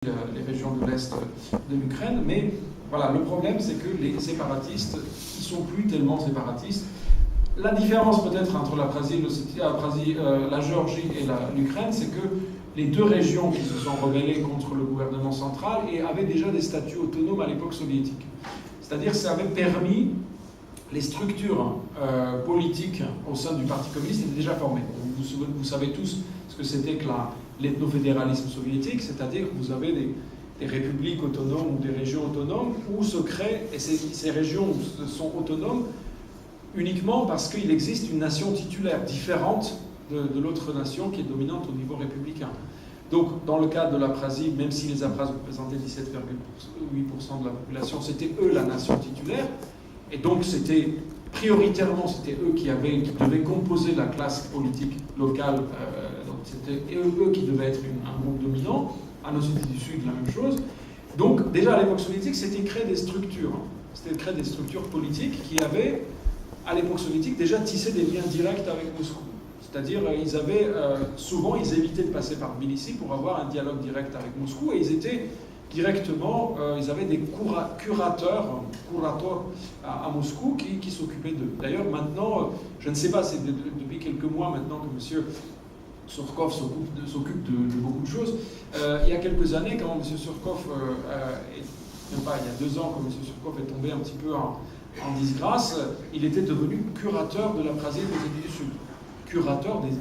les régions de l'Est de l'Ukraine, mais voilà, le problème c'est que les séparatistes, ils sont plus tellement séparatistes. La différence peut-être entre la Géorgie et l'Ukraine, c'est que les deux régions qui se sont rebellées contre le gouvernement central et avaient déjà des statuts autonomes à l'époque soviétique. C'est-à-dire que ça avait permis, les structures politiques au sein du Parti communiste étaient déjà formées. Vous savez tous ce que c'était que l'ethnofédéralisme soviétique, c'est-à-dire que vous avez des républiques autonomes ou des régions autonomes où se créent, et ces régions sont autonomes uniquement parce qu'il existe une nation titulaire différente de l'autre nation qui est dominante au niveau républicain. Donc, dans le cas de l'Abkhazie, même si les Abkhazes représentaient 17,8% de la population, c'était eux la nation titulaire, et donc c'était prioritairement, c'était eux qui devaient composer la classe politique locale, donc c'était eux qui devaient être un groupe dominant. À Ossétie du Sud, la même chose. Donc, déjà à l'époque soviétique, c'était créer des structures. C'était créer des structures politiques qui avaient, à l'époque soviétique, déjà tissé des liens directs avec Moscou. C'est-à-dire, souvent, ils évitaient de passer par Tbilissi pour avoir un dialogue direct avec Moscou, et ils étaient directement, ils avaient des curateurs à Moscou qui s'occupaient d'eux. D'ailleurs, maintenant, je ne sais pas, c'est depuis quelques mois maintenant que M. Surkov s'occupe de beaucoup de choses. Il y a quelques années, quand M. Surkov, même pas il y a 2 ans, quand M. Surkov est tombé un petit peu en disgrâce, il était devenu curateur de l'Abkhazie et des Osséties du Sud. Curateur des